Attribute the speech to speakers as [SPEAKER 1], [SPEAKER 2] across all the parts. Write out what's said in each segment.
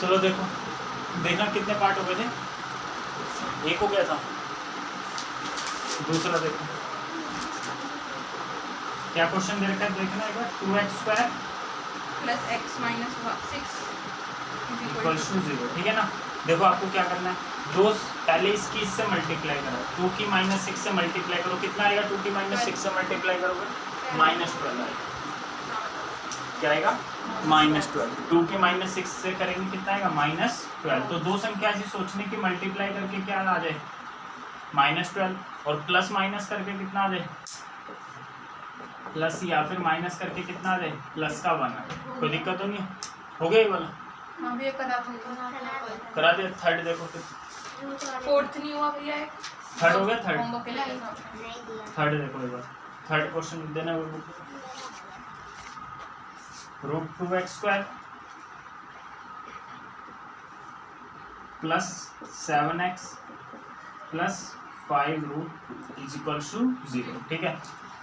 [SPEAKER 1] चलो देखो, देखना कितने पार्ट हो गए थे, एक हो गया था। दूसरा देखो क्या क्वेश्चन दे रखा है, देखना एक बार। 2x²
[SPEAKER 2] plus x minus 6
[SPEAKER 1] equals to 0, ठीक है ना। देखो आपको क्या करना है, दो पहले इसकी इससे मल्टीप्लाई करो, 2 की -6 से मल्टीप्लाई करो, कितना आएगा? 2 की -6 से मल्टीप्लाई करोगे -12 आएगा। क्या आएगा? -12। 2 के -6 से करेंगे कितना आएगा? -12। तो दो संख्या ऐसी सोचने की मल्टीप्लाई करके क्या आ जाए? -12, और प्लस माइनस करके कितना आ जाए? प्लस, या फिर माइनस करके कितना आ जाए? प्लस का 1 आ जाए। कोई दिक्कत तो नहीं है? हो गया ये वाला?
[SPEAKER 2] हाँ भैया करा
[SPEAKER 1] करा दिया। थर्ड देखो फिर,
[SPEAKER 2] फोर्थ नहीं हुआ भैया, एक
[SPEAKER 1] थर्ड हो गया। थर्ड
[SPEAKER 2] होमवर्क के लिए आएगा।
[SPEAKER 1] थर्ड देखो एक बार, थर्ड क्वेश्चन लिख देना। √2x² plus 7x plus 5√2 is equal to 0, ठीक है।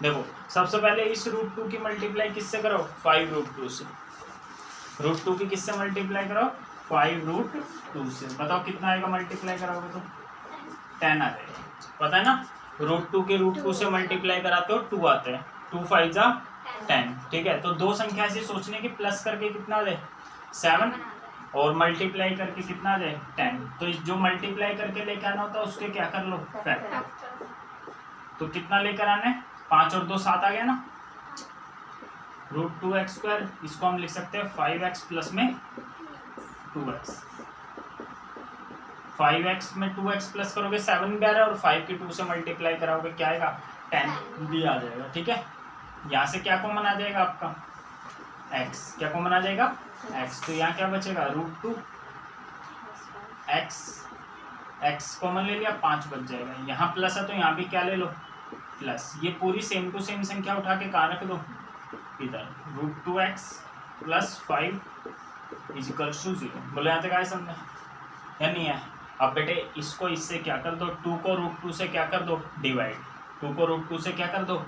[SPEAKER 1] देखो सबसे पहले इस √2 की मल्टीप्लाई किससे करो? 5√2 से। √2 की किससे मल्टीप्लाई करो? 5√2 से। बताओ कितना आएगा मल्टीप्लाई कराओगे तो? 10 आ जाएगा। पता है ना, √2 के √2 से मल्टीप्लाई कराते हो 2 आते हैं, 2 5 जा 10, ठीक है। तो दो संख्या ऐसी सोचने की प्लस करके कितना आ जाए? 7, और मल्टीप्लाई करके कितना आ जाए? 10। तो जो मल्टीप्लाई करके लेकर आना होता है उसके क्या कर लो? फैक्टर। तो कितना लेकर आना है? 5 और 2 7 आ गया ना। √2x², इसको हम लिख सकते हैं 5x प्लस में 2x। 5x में 2x प्लस करोगे 7 भी आ रहा है, और 5 की 2 से मल्टीप्लाई कराओगे क्या आएगा? 10 भी आ जाएगा, ठीक है। यहाँ से क्या कॉमन आ जाएगा आपका? x। क्या कॉमन आ जाएगा? x। तो यहाँ क्या बचेगा? √2 x कॉमन ले लिया, 5 बच जाएगा। यहाँ प्लस है तो यहाँ भी क्या ले लो? प्लस। ये पूरी सेम टू सेम संख्या उठा के कहाँ रख दो? इधर। √2x plus 5 is equal to 0। बोलो यहाँ तक आए समझे या नहीं है? अब बेटे इसको इससे क्या कर दो? 2 को √2 से क्या कर दो? डिवाइड। 2 को √2 से क्या कर दो?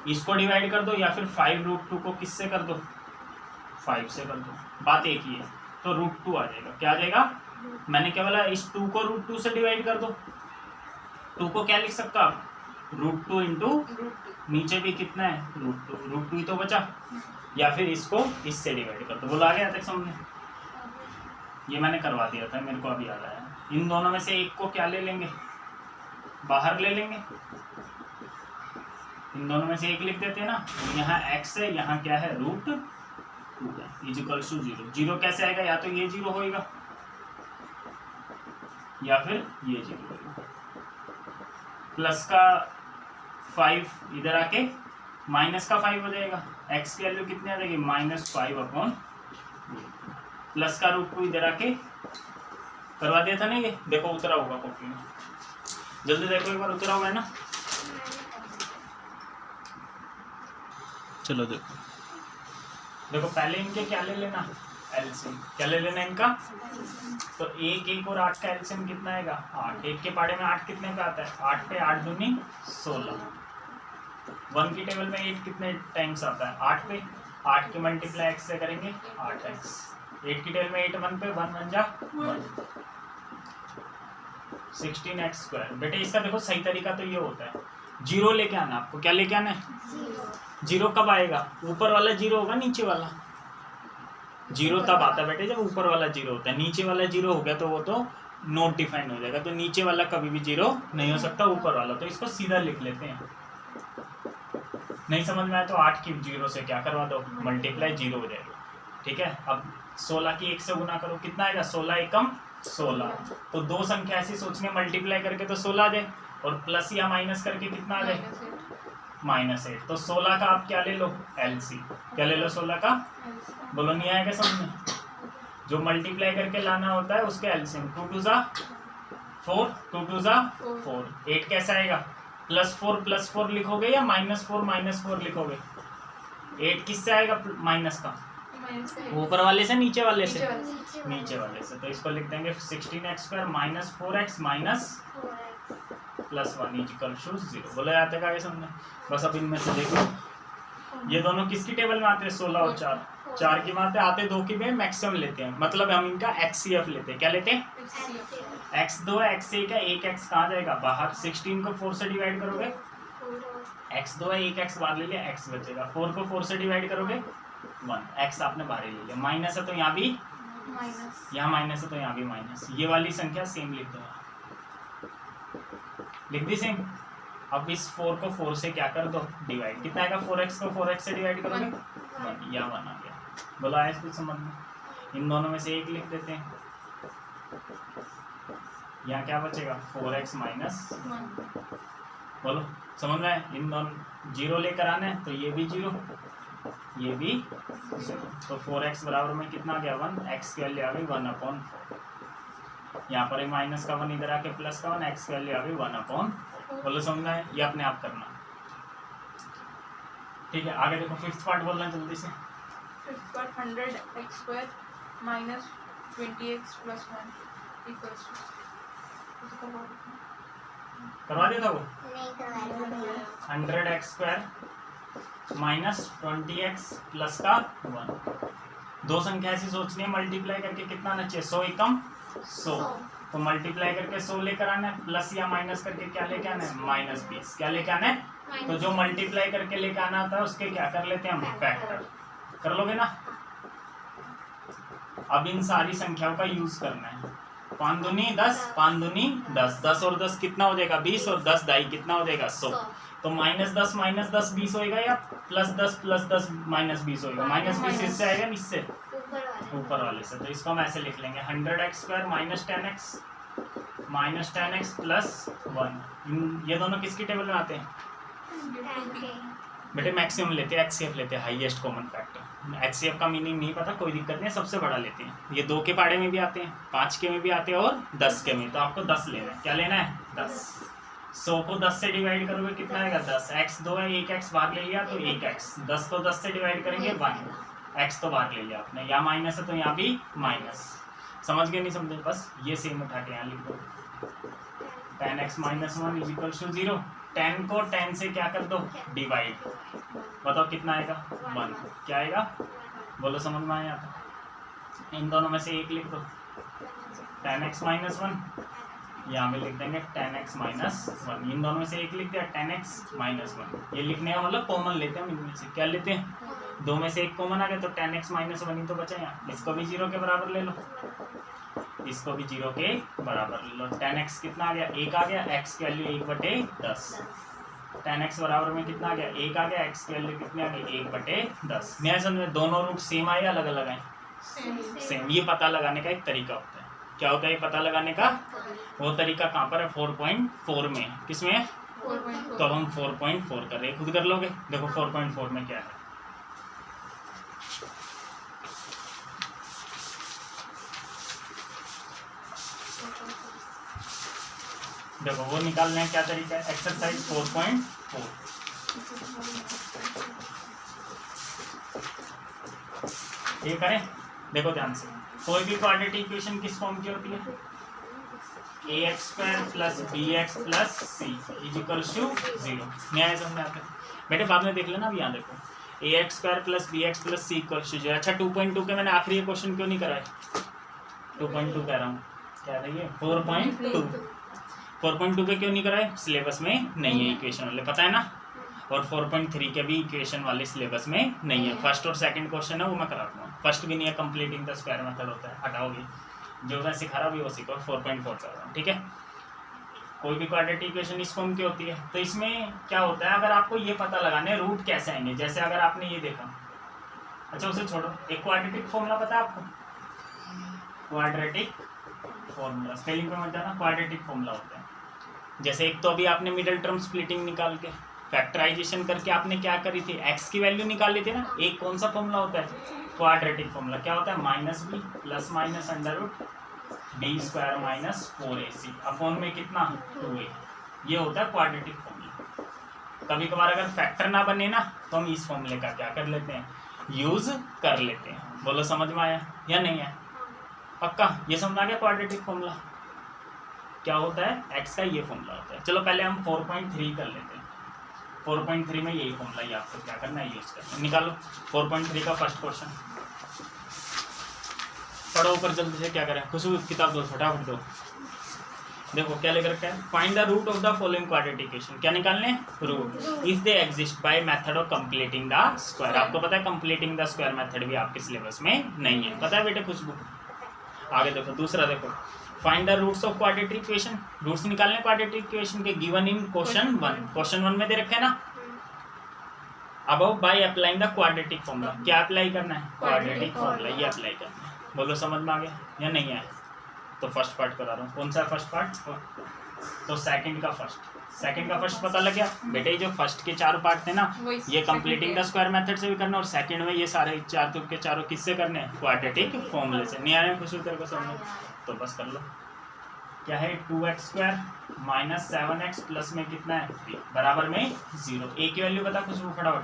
[SPEAKER 1] इसको डिवाइड कर दो, या फिर 5√2 को किससे कर दो? 5 से कर दो। बात एक ही है। तो √2 आ जाएगा। क्या आ जाएगा? मैंने क्या बोला? इस 2 को √2 से डिवाइड कर दो। 2 को क्या लिख सकते हो आप? √2 इंटू नीचे भी कितना है? √2 ही तो बचा। या फिर इसको इससे डिवाइड कर दो। बोलो आ गया तक समझे? ये मैंने करवा दिया था, मेरे को अभी याद आया। इन दोनों में से एक को क्या ले लेंगे? बाहर ले लेंगे। इन दोनों में से एक लिख देते हैं ना। यहाँ x है, यहाँ क्या है? √2 है इज इक्वल टू 0। 0 कैसे आएगा? या तो ये 0 होएगा या फिर ये 0 होएगा। प्लस का 5 इधर आके माइनस का 5 हो जाएगा। x की वैल्यू कितनी आ जाएगी? -5/, प्लस का √2 इधर आके करवा दिया था ना। ये देखो उतरा होगा कॉपी में, जल्दी देखो एक बार, उतरा हुआ है ना। चलो देखो, देखो पहले इनके क्या ले लेना? एलसीएम। क्या ले लेना इनका? तो 1 और 8 का एलसीएम कितना आएगा? 8। 1 के पाड़े में 8 कितने का आता है? 8 पे 8 दूनी 16। 1 की टेबल में 8 कितने टाइम्स आता है? 8 पे 8 की मल्टीप्लाई x से करेंगे 8x। 8 की टेबल में 8 1 पे 1 1 जा 1, 16x²। बेटे इसका देखो सही तरीका तो ये होता है, 0 लेके आना। आपको क्या लेके आना है? 0 कब आएगा? ऊपर वाला 0 होगा, नीचे वाला 0 तब आता है बेटे जब ऊपर वाला 0 होता है। नीचे वाला 0 हो गया तो वो तो नॉट डिफाइंड हो जाएगा। तो नीचे वाला कभी भी 0 नहीं हो सकता, ऊपर वाला। तो इसको सीधा लिख लेते हैं। नहीं समझ में आया तो 8 की 0 से क्या करवा दो? मल्टीप्लाई, 0 हो जाएगा, ठीक है। अब 16 की 1 से गुना करो, कितना आएगा? 16 एकम 16। तो दो संख्या ऐसी सोचने मल्टीप्लाई करके तो 16 आ जाए, और प्लस या माइनस करके कितना आ जाए? -8। तो 16 का आप क्या ले लो? एलसी। क्या ले लो 16 का? बोलो नहीं आएगा समझ में? जो मल्टीप्लाई करके लाना होता है उसके एलसीएम। 2 2 जा 4, 2 2 जा 4। 8 कैसा आएगा? +4 लिखोगे या -4 लिखोगे? 8 किससे आएगा? माइनस का ऊपर वाले से नीचे वाले से? नीचे वाले से। तो इसको लिख देंगे 16x² -4x +1 is equal to 0। बोलो आते का समझे? बस अब इनमें से देखो, ये दोनों किसकी टेबल में आते हैं? 16 और 4। 4 की बात है, आते 2 की में मैक्सिमम लेते हैं, मतलब हम इनका एक्ससीएफ लेते हैं। क्या लेते हैं? x2 है, x1 है, एक x कहाँ जाएगा? बाहर। 16 को 4 से डिवाइड करोगे, x2 है, एक x बाहर ले लिया, x बचेगा। 4 को 4 से डिवाइड करोगे 1, x आपने बाहर ले लिया। माइनस है तो यहाँ भी
[SPEAKER 2] माइनस,
[SPEAKER 1] यहाँ माइनस है तो यहाँ भी माइनस। ये वाली संख्या सेम लिख दो, लिख दी सेम। अब इस 4 को 4 से क्या कर दो? डिवाइड। कितना आएगा? 4x को 4x से डिवाइड करोगे 1, या 1 आ गया। बोला आया इसको समझ में? इन दोनों में से एक लिख देते हैं। यहाँ क्या बचेगा? 4x minus
[SPEAKER 2] 1।
[SPEAKER 1] बोलो समझ में आया? इन दोनों 0 लेकर आना है तो ये भी 0, ये भी 0। तो 4x बराबर में कितना आ गया? 1। x की वैल्यू आ गई 1/4। यहाँ पर माइनस का 1 इधर आके प्लस का 1, x की वैल्यू आ गई 1/4। बोलो समझना है? ये अपने आप करना, ठीक है। आगे देखो, 5th पार्ट बोलना जल्दी से।
[SPEAKER 2] 5th part 100x² minus 20x plus 1 equals to,
[SPEAKER 1] करवा देता वो
[SPEAKER 3] नहीं करवाया
[SPEAKER 1] 100x² माइनस 20x प्लस का 1। दो संख्या ऐसी सोचनी है, मल्टीप्लाई करके कितना आना चाहिए? 100 एकम 100। तो मल्टीप्लाई करके 100 लेकर आना है, प्लस या माइनस करके क्या लेके आना है? -20। क्या लेके आना है? तो जो मल्टीप्लाई करके लेके आना होता है उसके क्या कर लेते हैं हम? फैक्टर। कर लोगे ना? अब इन सारी संख्याओं का यूज करना है। 5 दूनी 10, 5 दूनी 10, 10 और 10 कितना हो जाएगा? 20, और 10 दाई कितना हो जाएगा? 100। तो -10 -10 20 होएगा, या +10 +10 -20 होएगा? -20 इससे आएगा, इससे ऊपर वाले से। तो इसको हम ऐसे लिख लेंगे 100x² माइनस 10x प्लस 1। ये दोनों किसकी टेबल में आते हैं? बेटे मैक्सिमम लेते हैं, एचसीएफ लेते हैं, हाईएस्ट कॉमन फैक्टर। एचसीएफ का मीनिंग नहीं पता, कोई दिक्कत नहीं, सबसे बड़ा लेते हैं। ये 2 के पाड़े में भी आते हैं, 5 के में भी आते हैं, और 10 के में। तो आपको 10 लेना है। क्या लेना है? 10। 100 को 10 से डिवाइड करोगे कितना आएगा? 10। x2 है, एक x बाहर ले लिया तो 1x। 10 को 10 से डिवाइड करेंगे 1, x तो बाहर ले लिया आपने। यहाँ माइनस है तो यहाँ भी माइनस। समझ गए नहीं समझे? बस ये सेम उठा के यहाँ लिख दो। 10x minus 1 is equal to 0। 10 को 10 से क्या कर दो? डिवाइड। बताओ कितना आएगा? 1। क्या आएगा? बोलो समझ में आया? इन दोनों में से एक लिख दो। 10x माइनस 1, यहाँ में लिख देंगे 10x माइनस 1। इन दोनों में से एक लिख दिया, 10x माइनस 1। ये लिखने का मतलब कॉमन लेते हैं हम इनमें से। क्या लेते हैं? 2 में से एक कॉमन आ गया तो 10x माइनस 1 ही तो बचा यहाँ। इसको भी 0 के बराबर ले लो, इसको भी 0 के बराबर ले लो। 10x कितना आ गया? 1 आ गया। x की वैल्यू 1/10। 10x बराबर में कितना आ गया? 1 आ गया। x की वैल्यू कितनी आ गई? 1/10। मेरे समझ में दोनों रूट सेम आए या अलग अलग आए? सेम। ये पता लगाने का एक तरीका होता है। क्या होता है ये पता लगाने का? वो तरीका कहाँ पर है? 4.4 में। किस में?
[SPEAKER 2] 4.4।
[SPEAKER 1] तो हम 4.4 कर रहे हैं, खुद कर लोगे। देखो 4.4 में क्या है? देखो वो निकालने का क्या तरीका है? एक्सरसाइज 4.4। ये करें, देखो ध्यान से। कोई भी क्वाड्रेटिक इक्वेशन किस फॉर्म की होती है? ax² plus bx plus c is equals to 0। न्याय समझ में आता है? बेटे बाद में देख लेना। अब यहाँ देखो, ax² plus bx plus c equals to 0। अच्छा 2.2 के मैंने आखिरी क्वेश्चन क्यों नहीं कराए? 2.2 कह रहा हूँ, क्या था ये? 4.2। 4.2 के क्यों नहीं कराए? सिलेबस में नहीं है इक्वेशन वाले, पता है ना। और 4.3 के भी इक्वेशन वाले सिलेबस में नहीं है। फर्स्ट और सेकंड क्वेश्चन है वो मैं करा दूँगा। फर्स्ट भी नहीं है, कंप्लीटिंग द स्क्वायर मेथड होता है, हटाओगे। जो मैं सिखा रहा हूँ वो सीखो। 4.4 कर रहा हूँ, ठीक है। कोई भी क्वाड्रेटिक इक्वेशन इस फॉर्म की होती है। तो इसमें क्या होता है, अगर आपको ये पता लगाना है रूट कैसे आएंगे। जैसे अगर आपने ये देखा, अच्छा उसे छोड़ो, एक क्वाड्रेटिक फॉर्मूला पता है आपको? क्वाड्रेटिक फॉर्मूला, स्पेलिंग पे मत जाना, क्वाड्रेटिक फॉर्मूला होता है। जैसे एक तो अभी आपने मिडिल टर्म स्प्लिटिंग निकाल के फैक्टराइजेशन करके आपने क्या करी थी? x की वैल्यू निकाल ली थी ना। एक कौन सा फॉर्मूला होता है? Quadratic formula. क्या होता है? -b plus minus √b² minus 4ac upon में कितना? 2a। ये होता है क्वाड्रेटिक फॉर्मूला। कभी कभार अगर फैक्टर ना बने ना तो हम इस फॉर्मूले का क्या कर लेते हैं? यूज कर लेते हैं। बोलो समझ में आया या नहीं है? पक्का ये समझ आ गया? क्वाड्रेटिक फॉर्मूला क्या होता है? x का ये फॉर्मूला होता है। चलो पहले हम 4.3 कर लेते हैं। 4.3 में यही फॉर्मूला ही आपको क्या करना है? यूज करना है। निकालो 4.3 का फर्स्ट क्वेश्चन। पढ़ो ऊपर जल्दी से क्या करें, खुशबू किताब दो फटाफट दो। देखो क्या लेकर रखा है, find the root of the following quadratic equation. क्या निकालने, root if they exist by method of completing the square. आपको पता है कंप्लीटिंग द स्क्वायर मेथड भी आपके सिलेबस में नहीं है, पता है बेटे खुशबू। आगे देखो दूसरा, देखो find the roots of quadratic equation. Roots निकालने क्वाड्रेटिक इक्वेशन के गिवन इन क्वेश्चन 1। क्वेश्चन 1 में दे रखे हैं ना, about by applying the quadratic formula. क्या अप्लाई करना है, क्वाड्रेटिक फॉर्मूला, ये अप्लाई करना है। बोलो समझ में आ गया या नहीं आया? तो फर्स्ट पार्ट करा रहा हूँ। कौन सा फर्स्ट पार्ट? तो सेकंड का फर्स्ट पता लग गया बेटे। जो फर्स्ट के चारों पार्ट थे ना, ये कंप्लीटिंग द स्क्वायर मेथड से भी करना, और सेकंड में ये सारे चार के चारों किससे करने हैं, क्वाड्रेटिक फॉर्मूले से। नहीं आ रहे खुश तेरे को समझ? तो बस कर लो। क्या है, 2x² माइनस 7x प्लस में कितना है 3 बराबर में 0। ए की वैल्यू बता खुशबू फटाफट।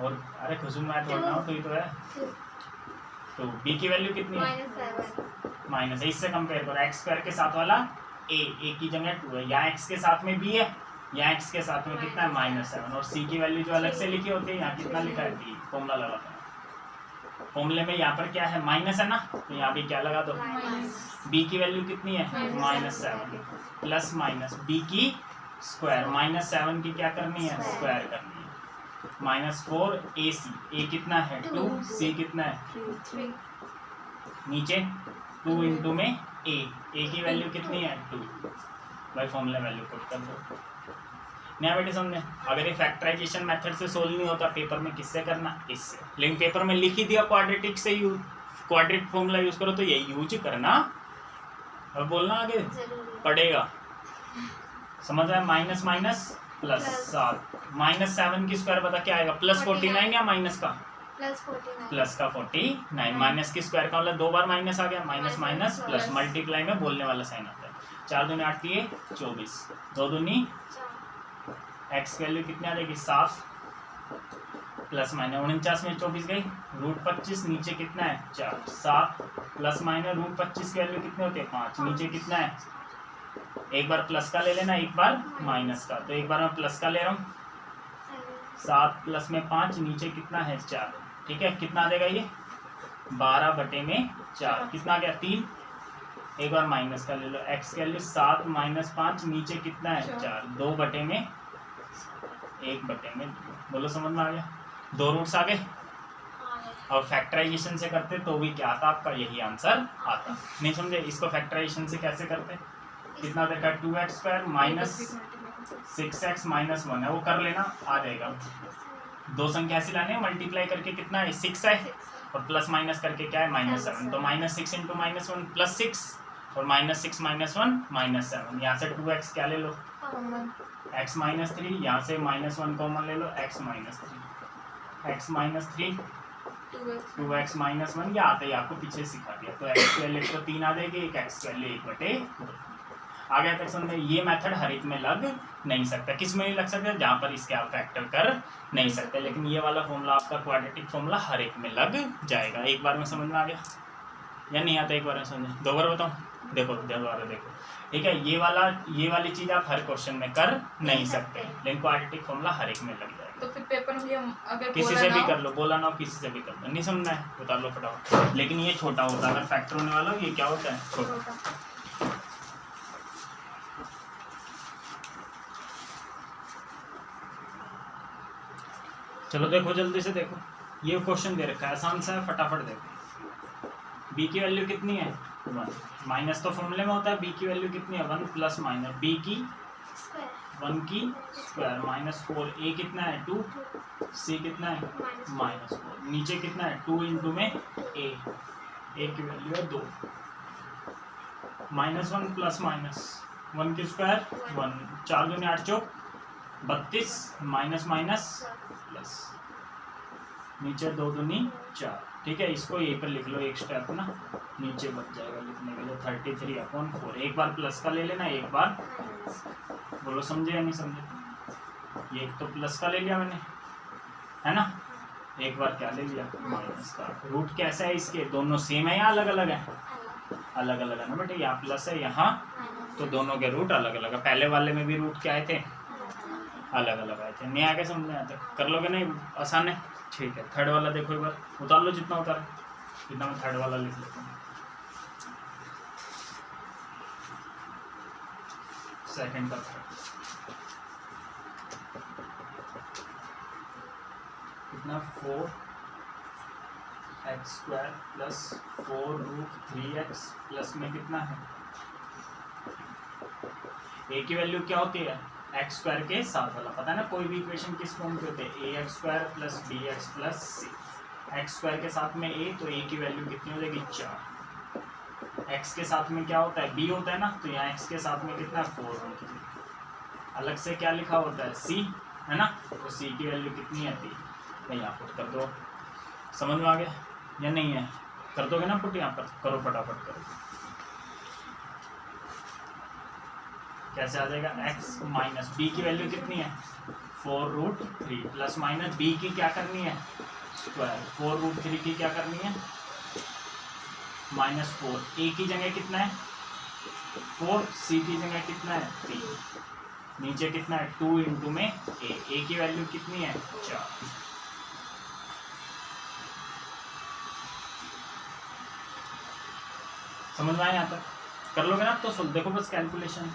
[SPEAKER 1] और अरे खुशबू मैं बोल रहा हूँ तो ये तो है। तो बी की वैल्यू कितनी है, माइनस। इससे कंपेयर करो, x² के साथ वाला ए की जगह 2 है, यहाँ x के साथ में b है, यहाँ x के साथ में कितना है -7। और c की वैल्यू जो अलग से लिखी होती है, यहाँ कितना लिखा है b, फॉर्मूला लगाता है। फॉर्मूले में यहाँ पर क्या है, माइनस है ना, तो यहाँ भी क्या लगा दो, b की वैल्यू कितनी है -7 प्लस माइनस b की स्क्वायर -7 की क्या करनी है, स्क्वायर करनी है, -4 ac। a कितना है 2, c कितना है
[SPEAKER 2] 3।
[SPEAKER 1] नीचे 2 इंटू में a की वैल्यू कितनी है 2। भाई फॉर्मूला वैल्यू पुट कर दो। नया बेटे समझे। अगर ये फैक्टराइजेशन मेथड से सोल्व नहीं होता पेपर में, किससे करना, इससे। लेकिन पेपर में लिख ही दिया क्वाड्रेटिक से यूज, क्वाड्रेटिक फॉर्मूला यूज करो, तो ये यूज करना। अब बोलना आगे पड़ेगा, समझ आया। माइनस माइनस प्लस 7, -7 की स्क्वायर बता क्या आएगा, +49 या माइनस का, प्लस का 49। माइनस की स्क्वायर का मतलब 2 बार माइनस आ गया, माइनस माइनस प्लस, मल्टीप्लाई में बोलने वाला साइन आता है। 4 दूनी 8 दिए 24, 2 दूनी x की वैल्यू कितनी आ जाएगी 7 प्लस माइनस 49 में 24 गई, √25 नीचे कितना है 4, 7 प्लस माइनस √25 की वैल्यू कितनी होती है 5, नीचे कितना है, एक बार प्लस का ले लेना, एक बार माइनस का। तो एक बार मैं प्लस का ले रहा हूँ, 7 प्लस में 5, नीचे कितना है 4। ठीक है, कितना आ जाएगा ये 12/4, कितना आ गया 3। एक बार माइनस का ले लो, x की वैल्यू 7 - 5, नीचे कितना है 4, 2/1/2। बोलो समझ में आ गया, 2 रूट्स आ गए। और फैक्टराइजेशन से करते तो भी क्या आता आपका, यही आंसर आता। नहीं समझे, इसको फैक्टराइजेशन से कैसे करते, कितना देखा 2x² माइनस 6x माइनस 1 है, वो कर लेना, आ जाएगा। 2 संख्या ऐसी लाने, मल्टीप्लाई करके कितना है 6 है, और प्लस माइनस करके क्या है -7। तो -6 × -1 +6, और -6 - 1 -7। यहाँ से 2x क्या ले लो, x -3, यहाँ से -1 कॉमन ले लो, x -3 2x -1। ये आते ही आपको पीछे सिखा दिया। तो x की वैल्यू तो 3 आ जाएगी, एक x की वैल्यू 1/2। आ गया तक समझ। ये मेथड हर एक में लग नहीं सकता। किस में नहीं लग सकता, जहाँ पर इसके आप फैक्टर कर नहीं सकते। लेकिन ये वाला फॉर्मूला आपका क्वाड्रेटिक फॉर्मूला हर एक में लग जाएगा। एक बार में समझ में आ गया या नहीं आता, एक बार में समझे, 2 बार बताऊँ, देखो दोबारा देखो। ठीक है, ये वाली चीज़ आप हर क्वेश्चन में कर नहीं सकते, लेकिन क्वाड्रेटिक फॉर्मूला हर एक में लग जाएगा।
[SPEAKER 2] तो फिर पेपर में हम अगर
[SPEAKER 1] किसी से भी कर लो, बोला ना किसी से भी कर लो, नहीं समझना है बता लो फटाफट। लेकिन ये छोटा होता है, अगर फैक्टर होने वाला हो, ये क्या होता है, छोटा। चलो देखो जल्दी से देखो, ये क्वेश्चन दे रखा है, आसान सा है, फटाफट देखो। b की वैल्यू कितनी है 1, माइनस तो फॉर्मूले में होता है। b की वैल्यू कितनी है 1 प्लस माइनस b की 1 की स्क्वायर -4, a कितना है 2, c कितना है -4, नीचे कितना है 2 इंटू में a की वैल्यू है 2, -1 प्लस माइनस 1 की स्क्वायर 1, 4 दूनी 8 चौक 32, माइनस माइनस प्लस, नीचे 2 दूनी 4। ठीक है, इसको यहीं पर लिख लो, एक स्टेप ना नीचे बच जाएगा लिखने के लिए, 33/4। एक बार प्लस का ले लेना, एक बार, बोलो समझे या नहीं समझे। ये एक तो प्लस का ले लिया मैंने, है ना, एक बार क्या ले लिया माइनस का। रूट कैसा है इसके, दोनों सेम है या अलग अलग है, अलग अलग है ना बेटे, यहाँ प्लस है यहाँ, तो दोनों के रूट अलग अलग है। पहले वाले में भी रूट क्या आए थे, अलग अलग आए थे। नहीं आगे समझ में आता, कर लोगे नहीं, आसान है। ठीक है, थर्ड वाला देखो एक बार, उतार लो जितना उतार। कितना मैं थर्ड वाला लिख लेता हूँ, सेकंड का थर्ड, कितना 4x² प्लस 4√3x प्लस में कितना है, a की वैल्यू क्या होती है x² के साथ वाला, पता है ना कोई भी इक्वेशन किस फॉर्म के होते हैं, ax² plus bx plus c, x² के साथ में a, तो a की वैल्यू कितनी हो जाएगी 4, x के साथ में क्या होता है b होता है ना, तो यहाँ x के साथ में कितना 4, अलग से क्या लिखा होता है c, है ना, तो c की वैल्यू कितनी है 3, यहाँ पुट कर दो, समझ में आ गया या नहीं है, कर दोगे ना पुट, यहाँ पर करो फटाफट करो, कैसे आ जाएगा, x माइनस b की वैल्यू कितनी है 4√3 प्लस माइनस b की क्या करनी है स्क्वायर, 4√3 की क्या करनी है -4, a की जगह कितना है 4, c की जगह कितना है 3, नीचे कितना है 2 इंटू में a की वैल्यू कितनी है 4, समझ में आया, यहाँ तक कर लोगे ना, तो सुन देखो बस कैलकुलेशन,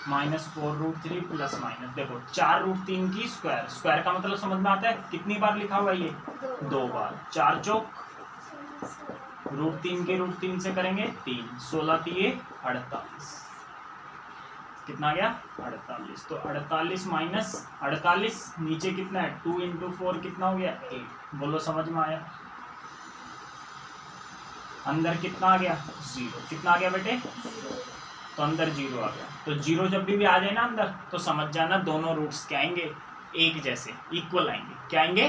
[SPEAKER 1] -4√3 प्लस माइनस देखो 4√3 की स्क्वायर, स्क्वायर का मतलब समझ में आता है कितनी बार लिखा हुआ ये 2 बार, 4 चौक √3 के √3 से करेंगे 3, 16 3 48, कितना गया 48, तो 48 माइनस 48 नीचे कितना है 2 इंटू 4 कितना हो गया 8, बोलो समझ में आया, अंदर कितना आ गया 0, कितना आ गया बेटे, तो अंदर 0 आ गया, तो 0 जब भी आ जाए ना अंदर तो समझ जाना दोनों रूट्स क्या आएंगे एक जैसे, इक्वल आएंगे, क्या आएंगे,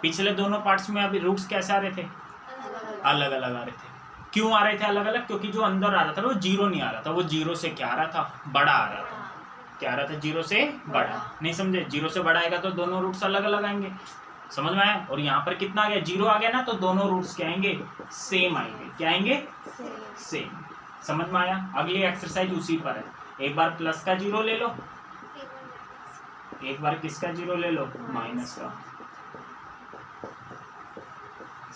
[SPEAKER 1] पिछले दोनों पार्ट्स में अभी रूट्स कैसे आ रहे थे, अलग अलग आ रहे थे, क्यों आ रहे थे अलग अलग, क्योंकि जो अंदर आ रहा था वो 0 नहीं आ रहा था, वो 0 से क्या आ रहा था, बड़ा आ रहा था, क्या आ रहा था 0 से बड़ा, नहीं समझे, 0 से बड़ा आएगा तो दोनों रूट्स अलग अलग आएंगे, समझ में आया, और यहाँ पर कितना आ गया 0 आ गया ना, तो दोनों रूट्स क्या आएंगे सेम आएंगे, क्या आएंगे सेम, समझ में आया, अगली एक्सरसाइज उसी पर है, एक बार प्लस का 0 ले लो, एक बार किसका 0 ले लो माइनस का,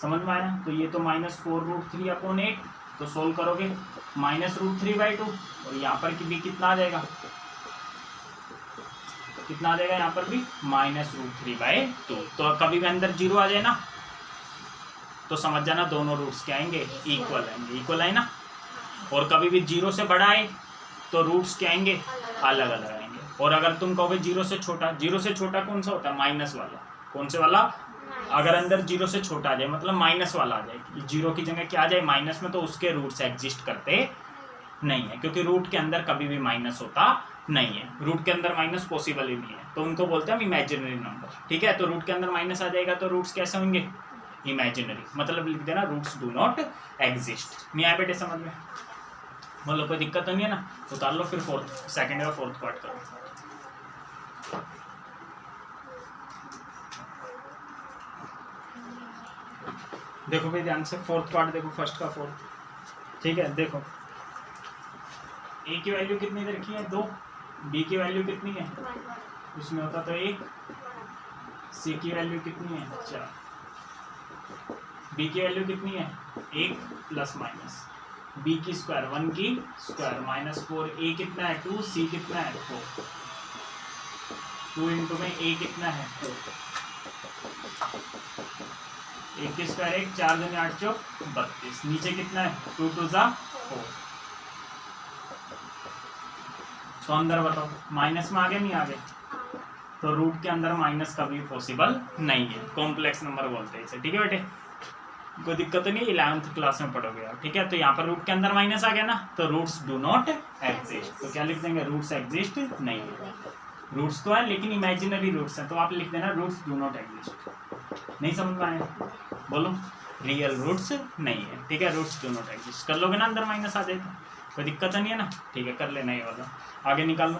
[SPEAKER 1] समझ में आया, तो ये तो -4√3/8, तो सोल्व करोगे -√3/2, और यहाँ पर भी कितना आ जाएगा, कितना आ जाएगा यहाँ पर भी -√3/2, तो कभी भी अंदर 0 आ जाए ना तो समझ जाना दोनों रूट्स क्या आएंगे इक्वल आएंगे, इक्वल आए ना, और कभी भी 0 से बड़ा आए तो रूट्स क्या आएंगे अलग अलग आएंगे, और अगर तुम कहोगे 0 से छोटा, 0 से छोटा कौन सा होता है माइनस वाला, कौन से वाला, अगर अंदर 0 से छोटा आ जाए मतलब माइनस वाला आ जाए, 0 की जगह क्या आ जाए माइनस में, तो उसके रूट्स एग्जिस्ट करते नहीं है, क्योंकि रूट के अंदर कभी भी माइनस होता नहीं है, रूट के अंदर माइनस पॉसिबल ही नहीं है, तो उनको बोलते हैं हम इमेजिनरी नंबर, ठीक है, तो रूट के अंदर माइनस आ जाएगा तो रूट्स कैसे होंगे इमेजिनरी, मतलब लिख देना रूट्स डू नॉट एग्जिस्ट, नहीं आया बेटे समझ में, मतलब कोई दिक्कत तो नहीं है ना, उतार लो फिर सेकंड और फोर्थ पार्ट करो, देखो भाई ध्यान से फोर्थ पार्ट देखो, फर्स्ट का फोर्थ, ठीक है, देखो ए की वैल्यू कितनी दे रखी है 2, बी की वैल्यू कितनी है, उसमें होता तो 1, सी की वैल्यू कितनी है 4, बी की वैल्यू कितनी है 1 प्लस माइनस, बी की स्क्वायर 1 की स्क्वायर -4, ए कितना है 2, सी कितना है 4, 2 इंटू में ए कितना है 2, 1 की स्क्वायर 1, 4 दूनी 8 चौक 32, नीचे कितना है 2 2 जा 4, तो अंदर बताओ माइनस में आगे नहीं आगे, तो रूट के अंदर माइनस कभी पॉसिबल नहीं है, कॉम्प्लेक्स नंबर बोलते हैं इसे, ठीक है बेटे, कोई दिक्कत तो नहीं, 11th क्लास में पढ़ोगे आप, ठीक है, तो यहाँ पर रूट के अंदर माइनस आ गया ना, तो रूट्स डू नॉट एग्जिस्ट, तो क्या लिख देंगे रूट्स एग्जिस्ट नहीं है, रूट्स तो है लेकिन इमेजिनरी रूट्स हैं, तो आप लिख देना रूट्स डू नॉट एग्जिस्ट, नहीं समझ में आया, बोलो रियल रूट्स नहीं है, ठीक है, रूट्स डू नॉट एग्जिस्ट, कर लोगे ना अंदर माइनस आ जाएगा, कोई दिक्कत नहीं है ना, ठीक है, कर लेना ये वाला, आगे निकाल लो,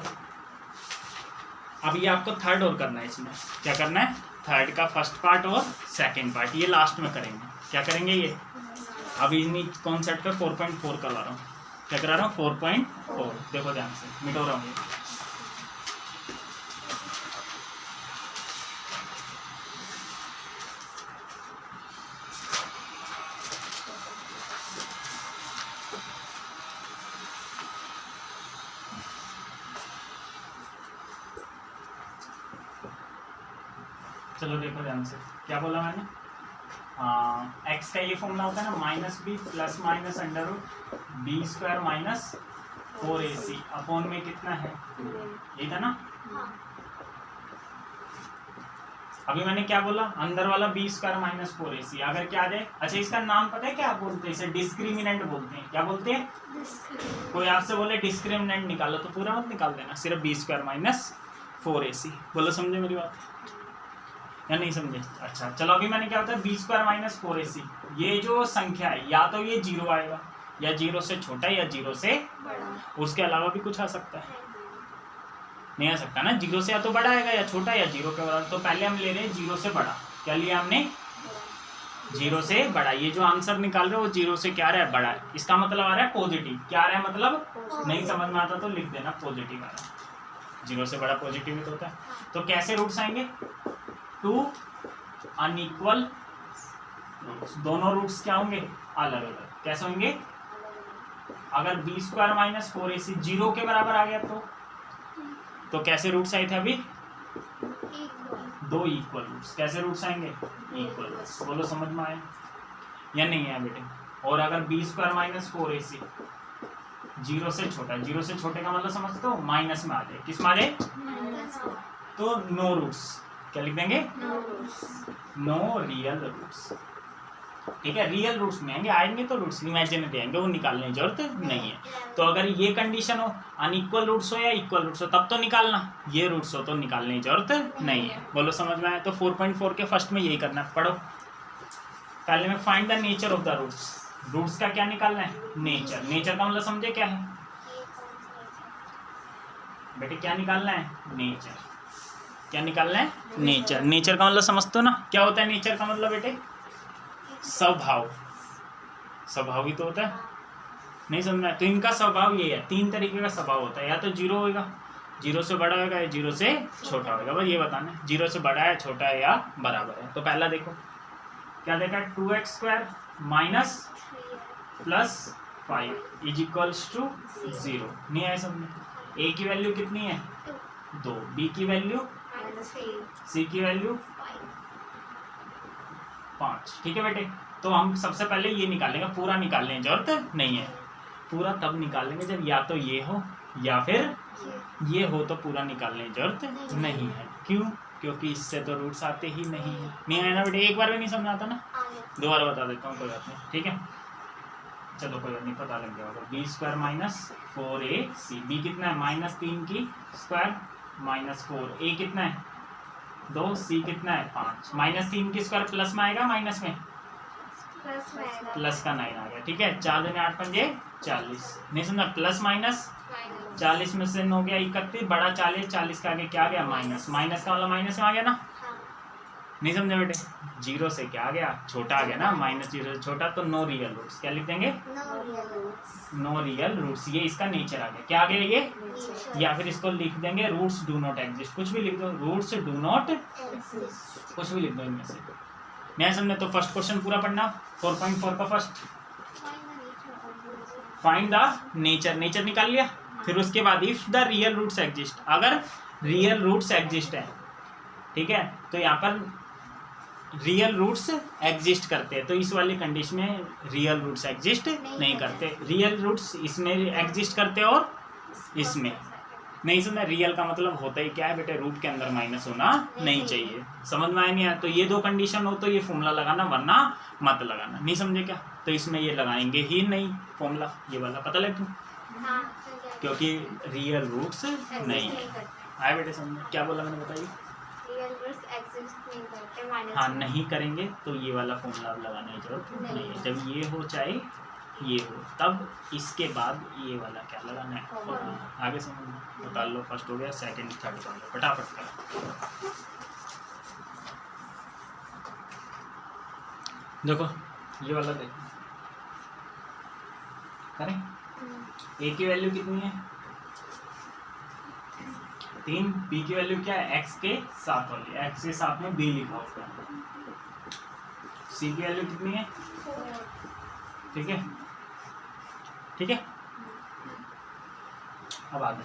[SPEAKER 1] अब ये आपको थर्ड और करना है, इसमें क्या करना है, थर्ड का फर्स्ट पार्ट और सेकंड पार्ट, ये लास्ट में करेंगे, क्या करेंगे ये, अभी इन्हीं कॉन्सेप्ट पे 4.4 करवा रहा हूँ, क्या करा रहा हूँ 4.4, देखो ध्यान से मिटो रहा हूँ, चलो देखो ध्यान से, क्या बोला मैंने, एक्स का ये फॉर्मूला होता है ना, minus b plus minus under root b square minus 4ac upon में कितना है, ये था ना। अभी मैंने क्या बोला, अंदर वाला बी स्क्वायर माइनस 4ac, अगर क्या आ जाए, अच्छा इसका नाम पता है क्या बोलते हैं, इसे डिस्क्रिमिनेंट बोलते हैं। क्या बोलते हैं, कोई आपसे बोले डिस्क्रिमिनेंट निकालो तो पूरा मत निकाल देना, सिर्फ बी स्क्वायर माइनस 4ac। बोलो समझे मेरी बात या नहीं समझे। अच्छा चलो, अभी मैंने क्या होता है, बी स्क्वायर माइनस 4ac, ये जो संख्या है या तो ये 0 आएगा, या 0 से छोटा, या 0 से उसके अलावा भी कुछ आ सकता है, नहीं आ सकता ना। 0 से या तो बड़ा आएगा या छोटा, या 0 के बराबर। तो पहले हम ले रहे हैं 0 से बड़ा, क्या लिया हमने, 0 से बड़ा। ये जो आंसर निकाल रहे हो वो 0 से क्या रहा है, बड़ा है, इसका मतलब आ रहा है पॉजिटिव। क्या आ रहा है मतलब, नहीं समझ में आता तो लिख देना पॉजिटिव आ रहा है, 0 से बड़ा पॉजिटिव ही तो होता है। तो कैसे रूट्स आएंगे, 2 अनइक्वल रूट्स, दोनों रूट्स क्या होंगे, अलग अलग। कैसे होंगे, अगर बी स्क्वायर माइनस 4ac 0 के बराबर आ गया तो कैसे रूट्स आए थे अभी, 2 इक्वल रूट्स। कैसे रूट्स आएंगे, इक्वल रूट्स। बोलो समझ में आया या नहीं आया बेटे। और अगर बी स्क्वायर माइनस 4ac 0 से छोटा, 0 से छोटे का मतलब समझते हो, माइनस में आ जाए, किस में आ जाए, तो नो रूट्स। क्या लिख देंगे, नो रियल रूट्स। ठीक है, रियल रूट्स में आएंगे तो रूट्स इमेजिनरी आएंगे, वो निकालने की जरूरत नहीं है। तो अगर ये कंडीशन हो, अनइक्वल रूट्स हो या इक्वल रूट्स हो, तब तो निकालना, ये रूट्स हो तो निकालने की जरूरत नहीं है। बोलो समझ में आया। तो 4.4 के फर्स्ट में यही करना है, पढ़ो। पहले में find the nature of the roots, roots का क्या निकालना है, नेचर। नेचर का मतलब समझे क्या है बेटे, क्या निकालना है, नेचर। क्या निकालना है, नेचर। नेचर का मतलब समझते हो ना, क्या होता है नेचर का मतलब बेटे, स्वभाव। स्वभाव ही तो होता है, नहीं समझना। तो इनका स्वभाव ये है, 3 तरीके का स्वभाव होता है, या तो 0 होगा, 0 से बड़ा होगा, या 0 से छोटा होगा। बस ये बताना है 0 से बड़ा है, छोटा है या बराबर है। तो पहला देखो क्या देखा, 2x square minus plus 5 is equals to 0। नहीं आया समझ। ए की वैल्यू कितनी है, 2, बी की वैल्यू, सी की वैल्यू 5। ठीक है बेटे। तो हम सबसे पहले ये निकालेंगे, पूरा निकालने की जरूरत नहीं है। पूरा तब निकालेंगे जब या तो ये हो या फिर ये हो, तो पूरा निकालने की जरूरत नहीं है। क्यों, क्योंकि इससे तो रूट्स आते ही नहीं है। नहीं आया ना बेटे, एक बार भी नहीं समझ आता ना, दोबारा बता देता हूँ, कोई बात नहीं। ठीक है, चलो कोई बात नहीं, पता लग जाएगा। B square minus 4ac, B कितना है, माइनस 3 की स्क्वायर माइनस 4, ए कितना है 2, सी कितना है 5, माइनस 3 की स्क्वायर प्लस में आएगा, माइनस में प्लस का 9 आ गया। ठीक है, 4 दूनी 8 पंजे 40, नहीं समझा, प्लस माइनस 40 में से 9 गया 31, बड़ा 40, 40 के आगे क्या आ गया, माइनस। माइनस का वाला माइनस में आ गया ना, नहीं समझे बेटे। 0 से क्या आ गया, छोटा आ गया ना, -0 से छोटा, तो नो रियल रूट्स। क्या लिख देंगे, नो रियल रूट्स। ये इसका नेचर आ गया। क्या आ गया ये, या फिर इसको लिख देंगे रूट्स डू नॉट एग्जिस्ट, कुछ भी लिख दो, रूट्स डू नॉट, कुछ भी लिख दो इनमें से। नहीं समझे तो फर्स्ट क्वेश्चन पूरा पढ़ना, 4.4 का first, find the nature. Nature निकाल लिया, फिर उसके बाद if the real roots exist, अगर रियल रूट्स एग्जिस्ट है, ठीक है, तो यहाँ पर रियल रूट्स एग्जिस्ट करते हैं, तो इस वाली कंडीशन में रियल रूट्स एग्जिस्ट नहीं करते। रियल रूट्स इसमें एग्जिस्ट करते हैं और इसमें नहीं। सुना, रियल का मतलब होता ही क्या है बेटे, रूट के अंदर माइनस होना नहीं चाहिए। समझ में आया नहीं आया, तो ये 2 कंडीशन हो तो ये फॉर्मूला लगाना, वरना मत लगाना। नहीं समझे क्या, तो इसमें ये लगाएंगे ही नहीं फॉर्मूला, ये वाला पता लग गया, क्योंकि रियल रूट्स नहीं है। आए बेटे समझ, क्या बोला मैंने, बताइए। हाँ, नहीं करेंगे तो ये वाला फॉर्मूला लगाने की जरूरत नहीं है। जब ये हो चाहे ये हो, तब इसके बाद ये वाला क्या लगाना है, आगे समझ बता लो। फर्स्ट हो गया, सेकंड थर्ड कर लो फटाफट कर। देखो ये वाला देखो, करें। ए की वैल्यू कितनी है, 3, बी की वैल्यू क्या है, एक्स के साथ वाली, एक्स के साथ में बी लिखा होगा, सी की वैल्यू कितनी है, 4। ठीक है, ठीक है। अब आगे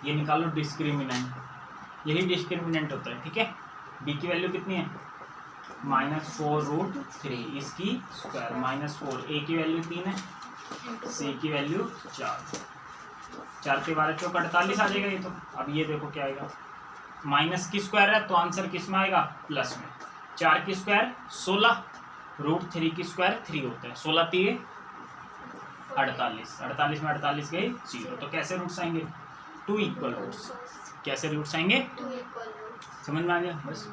[SPEAKER 1] ये निकालो डिस्क्रिमिनेंट। यही डिस्क्रिमिनेंट होता है, ठीक है। बी की वैल्यू कितनी है -4√3, इसकी स्क्वायर -4, ए की वैल्यू 3 है, सी की वैल्यू 4, 4 के 12 चौक 48 आ जाएगा ये तो। अब ये देखो क्या आएगा, माइनस की स्क्वायर है तो आंसर किस में आएगा, प्लस में। 4 की स्क्वायर 16, √3 की स्क्वायर 3 होता है, 16 3 48, 48 में 48 गए 0। तो कैसे रूट्स आएंगे, 2 इक्वल रूट्स। कैसे रूट्स आएंगे,
[SPEAKER 3] 2 इक्वल रूट।
[SPEAKER 1] समझ में आ गया। बस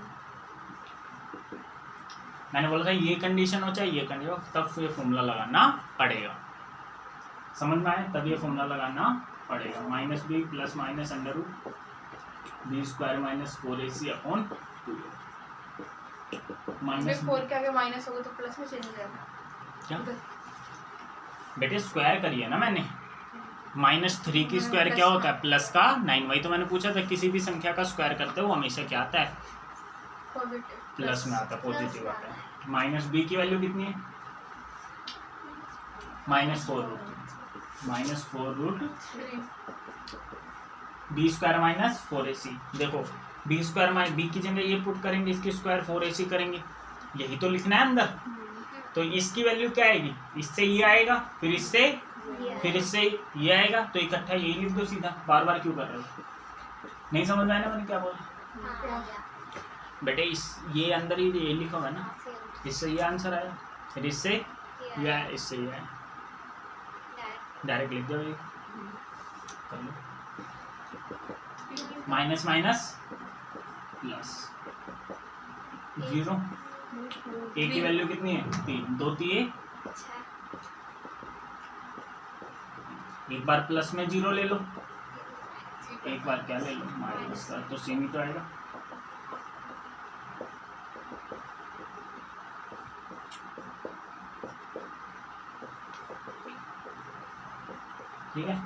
[SPEAKER 1] मैंने बोला था ये कंडीशन हो चाहे ये कंडीशन हो, तब ये फॉर्मूला लगाना पड़ेगा। समझ में आया, तब ये फॉर्मूला लगाना पड़ेगा। -b plus minus √b² -4ac upon 2।
[SPEAKER 2] फिर 4 के आगे माइनस होगा तो प्लस में चेंज हो जाएगा
[SPEAKER 1] क्या बेटे, स्क्वायर करिए ना मैंने। -3 की स्क्वायर क्या होता है, प्लस का 9। वही तो मैंने पूछा था, किसी भी संख्या का स्क्वायर करते हो हमेशा क्या आता है,
[SPEAKER 2] पॉजिटिव
[SPEAKER 1] प्लस में आता है, पॉजिटिव आता है। -b की वैल्यू कितनी है, -4√3 b² -4ac। देखो b² b की जगह ये पुट करेंगे, इसकी स्क्वायर 4ac करेंगे, यही तो लिखना है अंदर। तो इसकी वैल्यू क्या आएगी, इससे ये आएगा, फिर इससे ये आएगा, तो इकट्ठा यही लिख दो सीधा। बार बार क्यों कर रहे हो, नहीं समझ में आया मैंने क्या बोला बेटे। इस ये अंदर ही ये लिखा हुआ है ना, इससे ये आंसर आया, फिर इससे ये आया, इससे ये आया, डायरेक्ट लिख दो ये, कर लो। माइनस माइनस प्लस 0, ए की वैल्यू कितनी है 3, 2 3 एक बार प्लस में 0 ले लो, एक बार क्या ले लो माइनस का, तो सेम ही तो आएगा। ठीक है,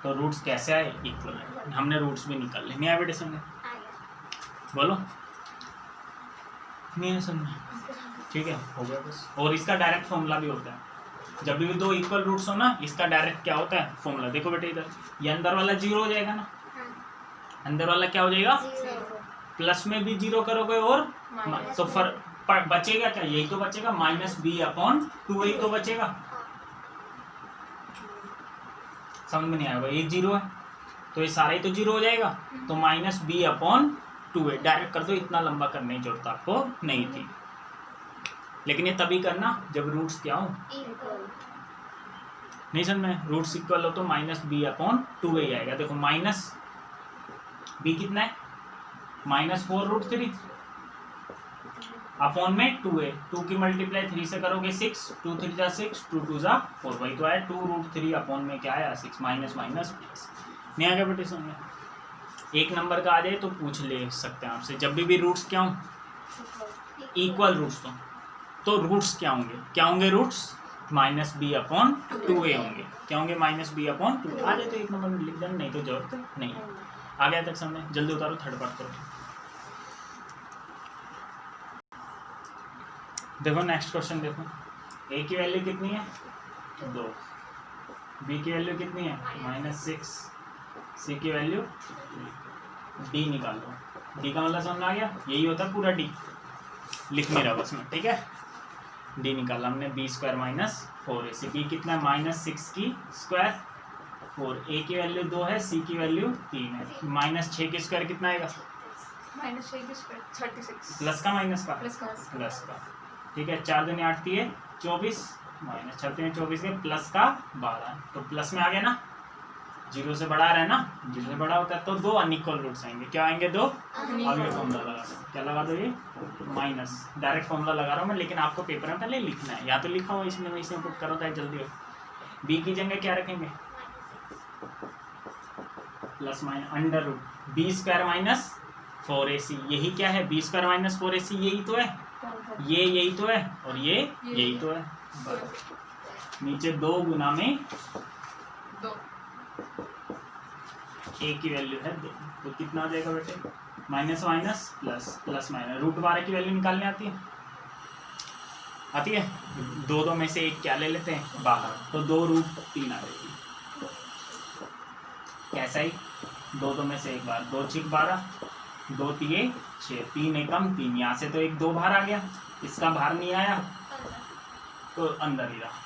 [SPEAKER 1] तो रूट्स कैसे आए, इक्वल है। हमने रूट्स भी निकाल ले, नहीं आया बेटे समझ, बोलो नहीं है समझ, ठीक है, हो गया बस। और इसका डायरेक्ट फॉर्मूला भी होता है, जब भी 2 इक्वल रूट्स हो ना, इसका डायरेक्ट क्या होता है फॉर्मूला। देखो बेटे इधर ये अंदर वाला 0 हो जाएगा ना, अंदर वाला क्या हो जाएगा, प्लस में भी 0 करोगे और तो बचेगा क्या, यही तो बचेगा, -b/2 यही तो बचेगा। समझ में नहीं आएगा, एक 0 है तो ये सारा ही तो 0 हो जाएगा, तो -b/2 है। डायरेक्ट कर दो, इतना लंबा करने की जरूरत आपको नहीं थी, लेकिन ये तभी करना जब रूट्स क्या हो, नहीं समझ में, रूट्स इक्वल हो तो -b/2 ही आएगा। देखो माइनस b कितना है, -4√3 अपॉन में 2 है, 2 की मल्टीप्लाई 3 से करोगे 6, 2 3 जा 6, 2 2 जा 4, वही तो आया 2√3 अपॉन में क्या आया 6, माइनस माइनस प्लस। नहीं आ गया बेटे समझ, एक नंबर का आ जाए तो पूछ ले सकते हैं आपसे, जब भी रूट्स क्या हों, इक्वल रूट्स तो रूट्स क्या होंगे रूट्स -b/2 होंगे, क्या होंगे -b/2। आ जाए तो एक नंबर में लिख देना, नहीं तो जरूरत नहीं है। आ गया तक समझ, जल्दी उतारो, थर्ड पार्ट करो। देखो नेक्स्ट क्वेश्चन देखो, a की वैल्यू कितनी है 2, b की वैल्यू कितनी है -6, c की वैल्यू d निकालो। d का मतलब समझ में आ गया, यही होता है पूरा d, लिख नहीं रहा बस में, ठीक है। d निकाला हमने, b² -4ac, b कितना है -6 की स्क्वायर 4, a की वैल्यू 2 है, c की वैल्यू 3 है, -6 की स्क्वायर कितना आएगा,
[SPEAKER 2] -6 की स्क्वायर 36,
[SPEAKER 1] प्लस का माइनस का,
[SPEAKER 2] प्लस का,
[SPEAKER 1] ठीक है। 4 दूनी 8 3 24, -6 24 के प्लस का 12, तो प्लस में आ गया ना, 0 से बड़ा आ रहा है ना, 0 से बड़ा होता है तो 2 अनइक्वल रूट्स आएंगे, क्या आएंगे 2। अब ये फॉर्मूला लगा दो, क्या लगा दो, ये माइनस, डायरेक्ट फॉर्मूला लगा रहा हूँ मैं, लेकिन आपको पेपर में पहले लिखना है, या तो लिखा हुआ इसमें पुट करो ताकि जल्दी हो। b की जगह क्या रखेंगे, प्लस माइनस √b² -4ac, यही क्या है b² -4ac, यही तो है, यही तो है, और यही तो है। नीचे 2 गुना में
[SPEAKER 2] 2,
[SPEAKER 1] a की वैल्यू है 2, तो कितना आ जाएगा बेटे, minus minus plus, plus minus, √12 की वैल्यू निकालने आती है 2 में से एक क्या ले लेते हैं बाहर, तो 2√3 आ जाएगी। कैसा ही दो दो में से एक बार, 2 6 12, 2 3 6, 3 एकम 3, यहाँ से तो एक 2 बाहर आ गया, इसका बाहर नहीं आया तो अंदर ही रहा।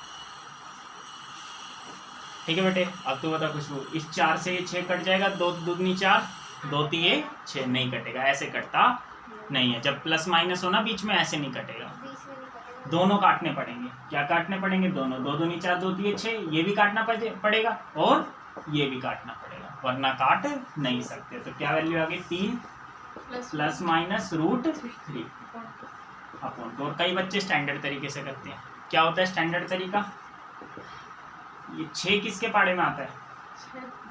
[SPEAKER 1] ठीक है बेटे, अब तो बता खुशबू, इस 4 से ये 6 कट जाएगा, 2 दूनी 4, 2 3 6, नहीं कटेगा, ऐसे कटता नहीं है। जब प्लस माइनस हो ना बीच में, ऐसे नहीं कटेगा, दोनों काटने पड़ेंगे। क्या काटने पड़ेंगे? दोनों, 2 दूनी 4, 2 3 6, ये भी काटना पड़ेगा और ये भी काटना पड़ेगा, वरना काट नहीं सकते। तो क्या वैल्यू आ गई? 3 प्लस माइनस √3 अपॉन 2। और कई बच्चे स्टैंडर्ड तरीके से करते हैं। क्या होता है स्टैंडर्ड तरीका? ये 6 किसके पाड़े में आता है?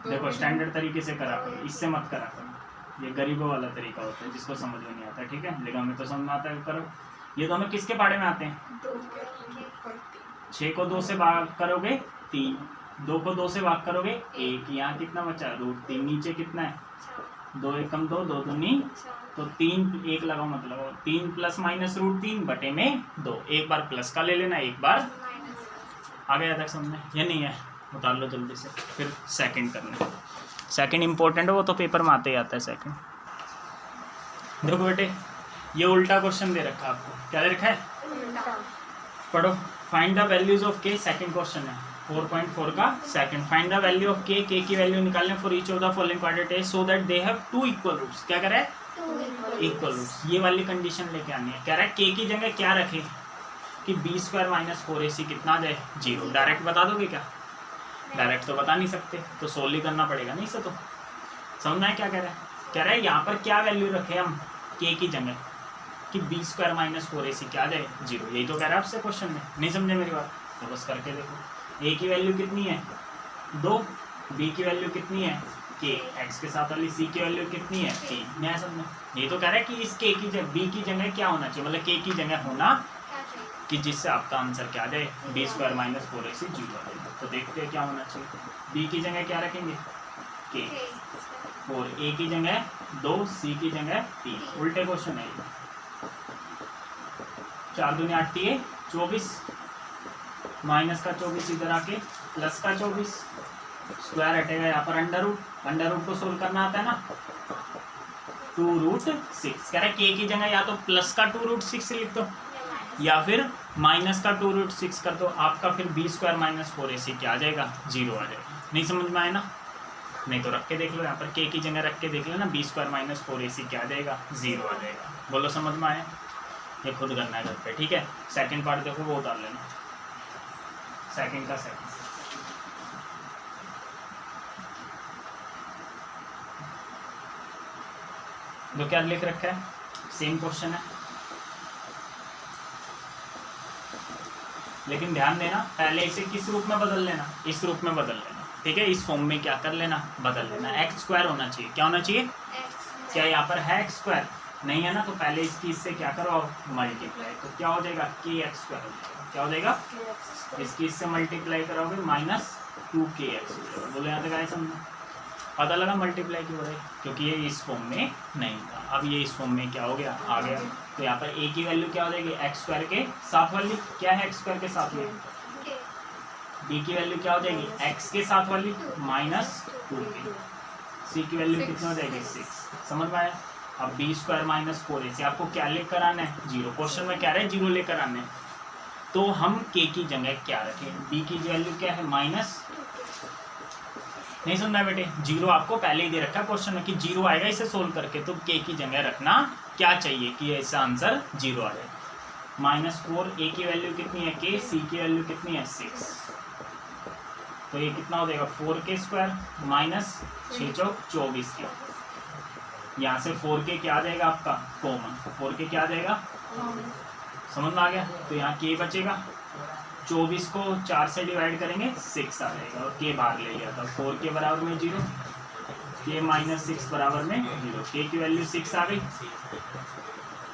[SPEAKER 1] देखो स्टैंडर्ड तरीके से करा करो, इससे मत करा करो, ये गरीबों वाला तरीका होता है जिसको समझ में नहीं आता। ठीक है, लेकिन हमें तो समझ में आता है, करो। ये दोनों किसके पाड़े में आते हैं? 6 को 2 से भाग करोगे 3, 2 को 2 से भाग करोगे 1, यहाँ कितना बचा? √3, नीचे कितना है? 2 एकम 2, 2 दूनी, तो 3 1 लगाओ मत लगाओ, 3 प्लस माइनस √3 बटे में 2, एक बार प्लस का ले लेना, एक बार आ गया तक समझ में? ये नहीं है, उतार लो जल्दी से। फिर सेकंड करना, सेकंड इंपॉर्टेंट है, वो तो पेपर में आते ही आता है सेकंड। देखो बेटे, ये उल्टा क्वेश्चन दे रखा है आपको। क्या दे रखा है? पढ़ो। Find the values of K, second question है 4.4 का second. Find the value of K की वैल्यू निकालने for each of the following quadrant so that they have 2 equal roots. क्या कह रहा है? Equal roots. ये वाली कंडीशन लेके आनी है। कह रहा है के की जगह क्या रखे कि b² - 4ac कितना आ जाए? 0। डायरेक्ट बता दोगे क्या? डायरेक्ट तो बता नहीं सकते, तो सोल्व करना पड़ेगा नहीं से। तो समझना है क्या कह रहा है? कह रहा है यहाँ पर क्या वैल्यू रखे हम के की जगह कि b² - 4ac क्या आ जाए? 0। यही तो कह रहा है आपसे क्वेश्चन में। नहीं समझे मेरी बात? तो बस करके देखो। a की वैल्यू कितनी है? 2, b की वैल्यू कितनी है? k, x के साथ वाली c की वैल्यू कितनी है? 3। नहीं समझना? ये तो कह रहा है कि इस k की जगह b की जगह क्या होना चाहिए, मतलब k की जगह होना कि जिससे आपका आंसर क्या आ जाए? b² - 4ac 0 आ जाए। तो देखते हैं क्या होना चाहिए। b की जगह क्या रखेंगे? k, और a की जगह 2, c की जगह 3। उल्टे क्वेश्चन है। 4 दूनी 8 3 24, माइनस का 24 इधर आके प्लस का 24, स्क्वायर हटेगा यहाँ पर अंडर रूट को सोल्व करना आता है ना, 2√6। कह रहा है के की जगह या तो प्लस का 2√6 लिख दो या फिर माइनस का 2√6 कर दो। आपका फिर b² - 4ac क्या आ जाएगा? 0 आ जाएगा। नहीं समझ में आए ना? नहीं तो रख के देख लो, यहाँ पर k की जगह रख के देख लो ना, b² - 4ac क्या आ जाएगा? 0 आ जाएगा। बोलो समझ में आया? ये खुद करना है घर पे। ठीक है, सेकंड पार्ट देखो, वो उतार लेना, सेकंड का सेकंड। तो क्या लिख रखा है? सेम क्वेश्चन है, लेकिन ध्यान देना पहले इसे किस रूप में बदल लेना? इस रूप में बदल लेना। ठीक है, इस फॉर्म में क्या कर लेना? बदल लेना। x² होना चाहिए। क्या होना चाहिए? क्या यहाँ पर है x²? नहीं है ना, तो पहले इसकी इससे क्या करो? मल्टीप्लाई। तो क्या हो जाएगा? kx² हो जाएगा। क्या हो जाएगा? इसकी इससे मल्टीप्लाई करोगे -2kx हो जाएगा। बोलो यहाँ तक आए समझ? पता लगा मल्टीप्लाई क्यों हो रहा है? क्योंकि ये इस फॉर्म में नहीं था, अब ये इस फॉर्म में क्या हो गया? आ गया। तो यहाँ पर a की वैल्यू क्या हो जाएगी? x² के साथ वाली। क्या है x² के साथ वाली? b की वैल्यू क्या हो जाएगी? x के साथ वाली -2k। c की वैल्यू कितनी हो जाएगी? 6। समझ में आया? अब b² - 4ac आपको क्या लेकर आना है? 0। क्वेश्चन में क्या रहे? 0 लेकर आना है। तो हम k की जगह क्या रखें? b की वैल्यू क्या है? माइनस। नहीं समझना बेटे? 0 आपको पहले ही दे रखा है क्वेश्चन में कि 0 आएगा इसे सोल्व करके। तो k की जगह रखना क्या चाहिए कि ऐसा आंसर 0 आ जाए? -4, a की वैल्यू कितनी है? k, c की वैल्यू कितनी है? 6। तो ये कितना हो जाएगा? 4k² -6 चौक 24 के। यहाँ से 4k क्या आ जाएगा आपका? कॉमन। 4k क्या आ जाएगा? समझ में आ गया? तो यहाँ k बचेगा, 24 को 4 से डिवाइड करेंगे 6 आ जाएगा, और k बाहर ले लिया था। 4k बराबर में 0, k - 6 बराबर में 0। k की वैल्यू 6 आ गई,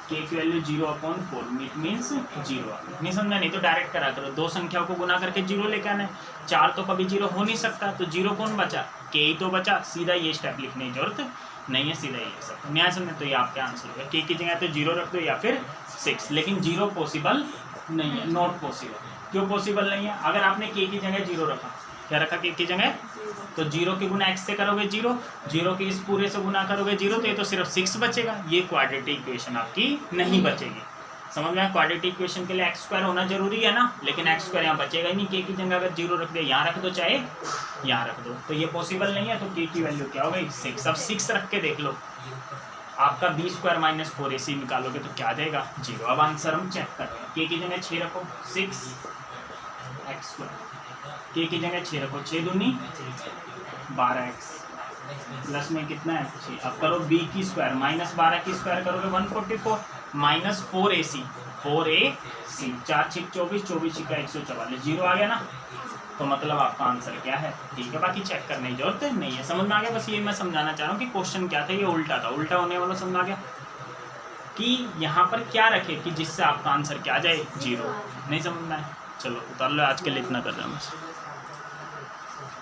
[SPEAKER 1] k की वैल्यू 0/4 मीन्स 0 आ गई। नहीं समझा? नहीं तो डायरेक्ट करा करो, दो संख्याओं को गुना करके 0 लेकर आना है। 4 तो कभी 0 हो नहीं सकता, तो 0 कौन बचा? k ही तो बचा। सीधा ये स्टेप लिखने की जरूरत नहीं है, सीधा ये लिख सकते। न्याय समझे? तो ये आपके आंसर होगा। k की जगह तो 0 रख दो या फिर 6, लेकिन 0 पॉसिबल नहीं है, नॉट पॉसिबल। क्यों पॉसिबल नहीं है? अगर आपने k की जगह 0 रखा, क्या रखा के की जगह, तो 0 की गुना x से करोगे 0, 0 की इस पूरे से गुना करोगे 0, तो ये तो सिर्फ 6 बचेगा, ये क्वाड्रेटिक इक्वेशन आपकी नहीं बचेगी। समझ में, क्वाड्रेटिक इक्वेशन के लिए एक्स स्क्वायर होना जरूरी है ना, लेकिन एक्स स्क्वायर यहाँ बचेगा ही नहीं, के की जगह अगर 0 रख दिया, यहाँ रख दो चाहे यहाँ रख दो, तो ये पॉसिबल नहीं है, तो के की वैल्यू क्या हो गई 6। अब 6 रख के देख लो, आपका बी स्क्वायर माइनस 4ac निकालोगे तो क्या आ जाएगा 0। अब आंसर हम चेक कर रहे हैं, के की जगह 6 रखो 6 एक्स स्क्वायर, के की जगह 6 रखो 6 दूनी 12x प्लस में कितना है 6। अब करो b की स्क्वायर माइनस 12 की स्क्वायर करोगे 144 माइनस 4ac 4ac 4 6 24 24 का 144 0 आ गया ना, तो मतलब आपका आंसर क्या है, ठीक है। बाकी चेक करने की जरूरत नहीं है, समझ में आ गया। बस ये मैं समझाना चाह रहा हूँ कि क्वेश्चन क्या था, ये उल्टा था, उल्टा होने वाला समझ में आ गया कि यहाँ पर क्या रखे कि जिससे आपका आंसर क्या आ जाए 0, नहीं समझना है। चलो उतार लो, आज के लिए इतना कर रहे हैं बस।